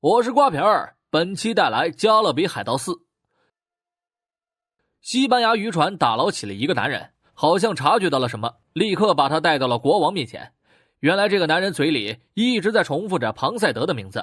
我是瓜皮儿，本期带来《加勒比海盗4》。西班牙渔船打捞起了一个男人，好像察觉到了什么，立刻把他带到了国王面前。原来这个男人嘴里一直在重复着庞赛德的名字。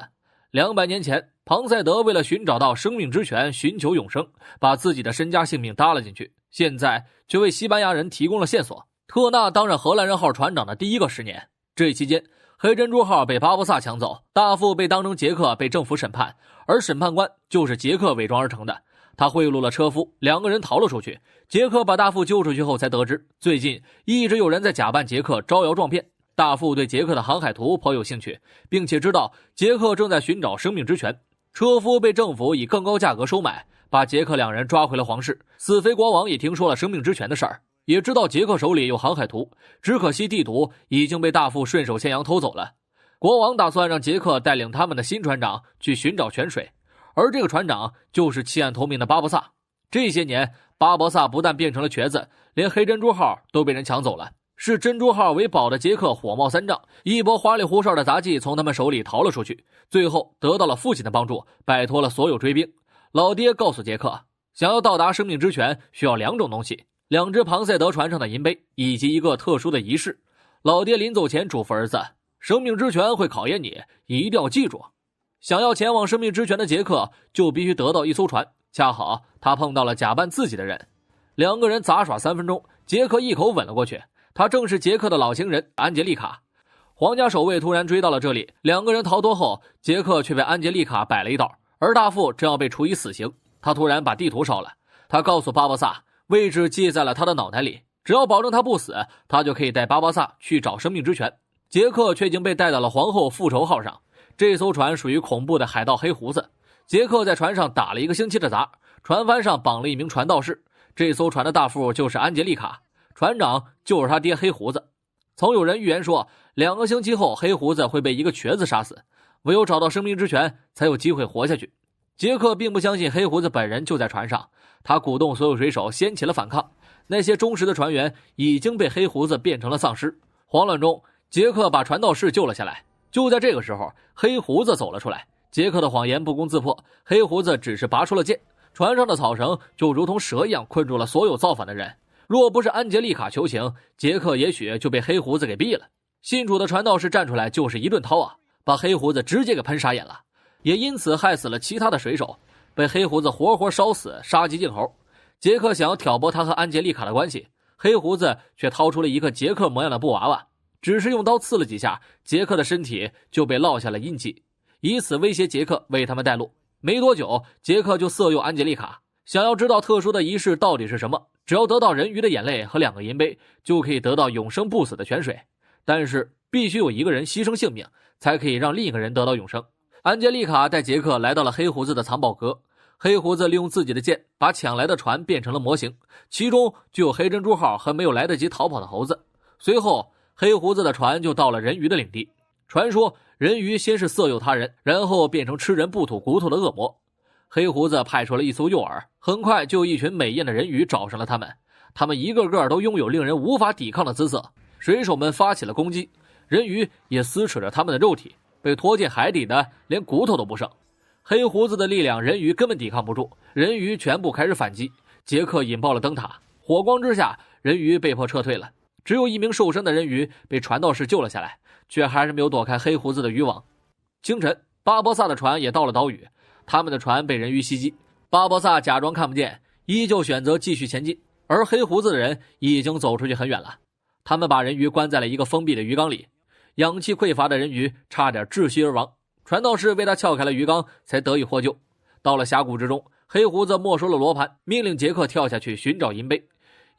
200年前，庞赛德为了寻找到生命之泉，寻求永生，把自己的身家性命搭了进去，现在却为西班牙人提供了线索。特纳担任荷兰人号船长的第一个10年，这期间黑珍珠号被巴博萨抢走，大副被当成杰克被政府审判，而审判官就是杰克伪装而成的。他贿赂了车夫，2个人逃了出去。杰克把大副救出去后才得知，最近一直有人在假扮杰克招摇撞骗。大副对杰克的航海图颇有兴趣，并且知道杰克正在寻找生命之泉。车夫被政府以更高价格收买，把杰克2人抓回了皇室。死肥国王也听说了生命之泉的事儿，也知道杰克手里有航海图，只可惜地图已经被大副顺手牵羊偷走了。国王打算让杰克带领他们的新船长去寻找泉水，而这个船长就是弃暗投明的巴博萨。这些年，巴博萨不但变成了瘸子，连黑珍珠号都被人抢走了。视珍珠号为宝的杰克火冒三丈，一波花里胡哨的杂技从他们手里逃了出去，最后得到了父亲的帮助，摆脱了所有追兵。老爹告诉杰克，想要到达生命之泉需要2种东西，2只庞赛德船上的银杯以及一个特殊的仪式。老爹临走前嘱咐儿子，生命之泉会考验你，一定要记住。想要前往生命之泉的杰克就必须得到一艘船，恰好他碰到了假扮自己的人。2个人杂耍3分钟，杰克一口吻了过去。他正是杰克的老情人安杰丽卡。皇家守卫突然追到了这里，2个人逃脱后，杰克却被安杰丽卡摆了一道，而大副正要被处以死刑。他突然把地图烧了，他告诉巴博萨，位置记在了他的脑袋里，只要保证他不死，他就可以带巴博萨去找生命之泉。杰克却已经被带到了皇后复仇号上，这艘船属于恐怖的海盗黑胡子。杰克在船上打了1个星期的杂，船帆上绑了1名传道士，这艘船的大副就是安杰丽卡，船长就是他爹黑胡子。曾有人预言说2个星期后黑胡子会被一个瘸子杀死，唯有找到生命之泉才有机会活下去。杰克并不相信黑胡子本人就在船上，他鼓动所有水手掀起了反抗。那些忠实的船员已经被黑胡子变成了丧尸。慌乱中，杰克把传道士救了下来。就在这个时候，黑胡子走了出来。杰克的谎言不攻自破，黑胡子只是拔出了剑，船上的草绳就如同蛇一样困住了所有造反的人。若不是安杰丽卡求情，杰克也许就被黑胡子给毙了。信主的传道士站出来就是一顿掏啊，把黑胡子直接给喷傻眼了，也因此害死了其他的水手，被黑胡子活活烧死，杀鸡儆猴。杰克想要挑拨他和安杰丽卡的关系，黑胡子却掏出了一个杰克模样的布娃娃，只是用刀刺了几下，杰克的身体就被烙下了印记，以此威胁杰克为他们带路。没多久，杰克就色诱安杰丽卡，想要知道特殊的仪式到底是什么，只要得到人鱼的眼泪和2个银杯，就可以得到永生不死的泉水。但是必须有1个人牺牲性命，才可以让另一个人得到永生。安杰丽卡带杰克来到了黑胡子的藏宝阁，黑胡子利用自己的剑把抢来的船变成了模型，其中就有黑珍珠号和没有来得及逃跑的猴子。随后黑胡子的船就到了人鱼的领地。传说人鱼先是色诱他人，然后变成吃人不吐骨头的恶魔。黑胡子派出了一艘诱饵，很快就有一群美艳的人鱼找上了他们。他们一个个都拥有令人无法抵抗的姿色。水手们发起了攻击，人鱼也撕扯着他们的肉体，被拖进海底的连骨头都不剩。黑胡子的力量人鱼根本抵抗不住，人鱼全部开始反击。杰克引爆了灯塔，火光之下人鱼被迫撤退了。只有1名受伤的人鱼被传道士救了下来，却还是没有躲开黑胡子的渔网。清晨，巴博萨的船也到了岛屿，他们的船被人鱼袭击。巴博萨假装看不见，依旧选择继续前进，而黑胡子的人已经走出去很远了。他们把人鱼关在了一个封闭的鱼缸里，氧气匮乏的人鱼差点窒息而亡。传道士为他撬开了鱼缸，才得以获救。到了峡谷之中，黑胡子没收了罗盘，命令杰克跳下去寻找银杯。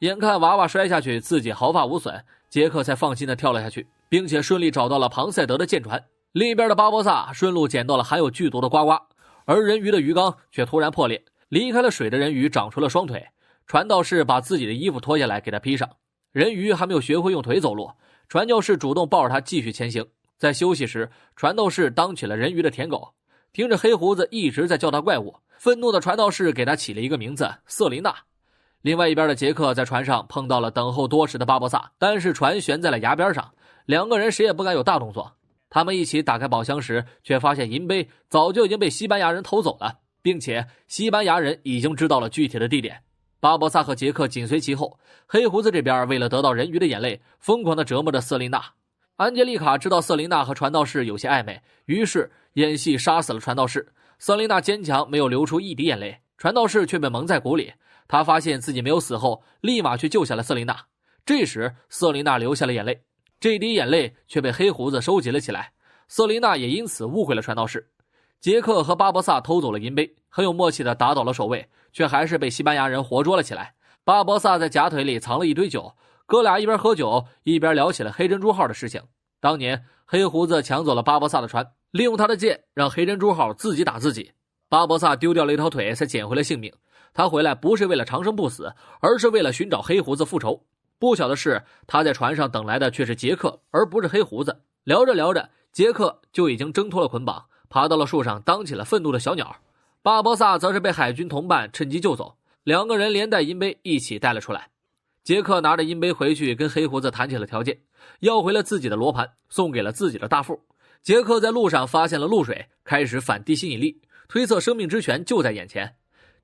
眼看娃娃摔下去，自己毫发无损，杰克才放心地跳了下去，并且顺利找到了庞赛德的舰船。另一边的巴博萨顺路捡到了含有剧毒的呱呱，而人鱼的鱼缸却突然破裂，离开了水的人鱼长出了双腿。传道士把自己的衣服脱下来给他披上。人鱼还没有学会用腿走路，传教士主动抱着他继续前行。在休息时，传道士当起了人鱼的舔狗，听着黑胡子一直在叫他怪物，愤怒的传道士给他起了一个名字瑟琳娜。另外一边的杰克在船上碰到了等候多时的巴博萨，但是船悬在了崖边上，2个人谁也不敢有大动作。他们一起打开宝箱时，却发现银杯早就已经被西班牙人偷走了，并且西班牙人已经知道了具体的地点。巴博萨和杰克紧随其后，黑胡子这边为了得到人鱼的眼泪，疯狂地折磨着瑟琳娜。安杰丽卡知道瑟琳娜和传道士有些暧昧，于是演戏杀死了传道士。瑟琳娜坚强，没有流出一滴眼泪，传道士却被蒙在鼓里。他发现自己没有死后，立马去救下了瑟琳娜。这时瑟琳娜流下了眼泪，这滴眼泪却被黑胡子收集了起来。瑟琳娜也因此误会了传道士。杰克和巴博萨偷走了银杯，很有默契地打倒了守卫，却还是被西班牙人活捉了起来。巴博萨在假腿里藏了一堆酒，哥俩一边喝酒一边聊起了黑珍珠号的事情。当年黑胡子抢走了巴博萨的船，利用他的剑让黑珍珠号自己打自己。巴博萨丢掉了一条腿才捡回了性命。他回来不是为了长生不死，而是为了寻找黑胡子复仇。不巧的是，他在船上等来的却是杰克，而不是黑胡子。聊着聊着，杰克就已经挣脱了捆绑，爬到了树上当起了愤怒的小鸟。巴博萨则是被海军同伴趁机救走，两个人连带银杯一起带了出来。杰克拿着银杯回去跟黑胡子谈起了条件，要回了自己的罗盘，送给了自己的大副。杰克在路上发现了露水，开始反地心引力，推测生命之泉就在眼前。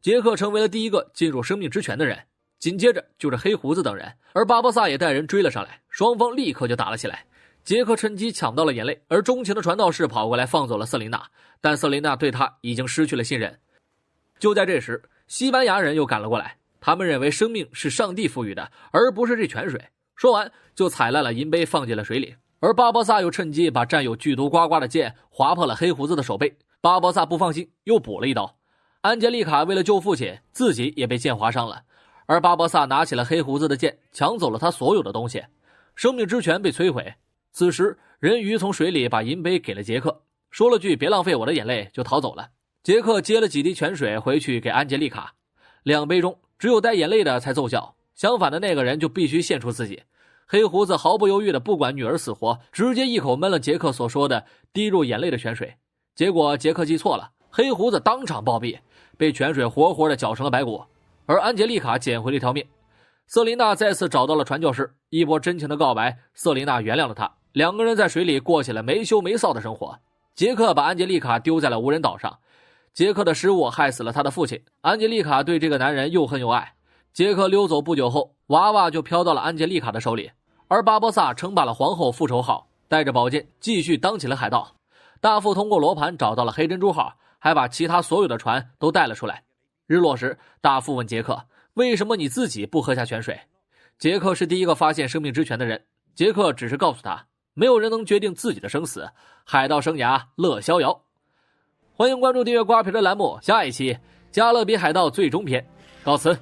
杰克成为了第一个进入生命之泉的人，紧接着就是黑胡子等人，而巴博萨也带人追了上来，双方立刻就打了起来。杰克趁机抢到了眼泪，而钟情的传道士跑过来放走了瑟琳娜，但瑟琳娜对他已经失去了信任。就在这时，西班牙人又赶了过来，他们认为生命是上帝赋予的，而不是这泉水。说完就踩烂了银杯放进了水里，而巴博萨又趁机把蘸有剧毒呱呱的剑划破了黑胡子的手背。巴博萨不放心，又补了一刀。安杰丽卡为了救父亲，自己也被剑划伤了，而巴博萨拿起了黑胡子的剑，抢走了他所有的东西。生命之泉被摧毁。此时人鱼从水里把银杯给了杰克，说了句别浪费我的眼泪，就逃走了。杰克接了几滴泉水回去给安杰丽卡，两杯中只有带眼泪的才奏效，相反的那个人就必须献出自己。黑胡子毫不犹豫的不管女儿死活，直接一口闷了杰克所说的滴入眼泪的泉水。结果杰克记错了，黑胡子当场暴毙，被泉水活活的搅成了白骨，而安杰丽卡捡回了一条命。瑟琳娜再次找到了传教士，一波真情的告白，瑟琳娜原谅了他，两个人在水里过起了没羞没臊的生活。杰克把安杰丽卡丢在了无人岛上，杰克的失误害死了他的父亲，安杰丽卡对这个男人又恨又爱。杰克溜走不久后，娃娃就飘到了安杰丽卡的手里，而巴博萨称霸了皇后复仇号，带着宝剑继续当起了海盗。大副通过罗盘找到了黑珍珠号，还把其他所有的船都带了出来。日落时，大副问杰克，为什么你自己不喝下泉水？杰克是第一个发现生命之泉的人，杰克只是告诉他，没有人能决定自己的生死，海盗生涯乐逍遥。欢迎关注订阅瓜皮的栏目，下一期加勒比海盗最终篇告辞。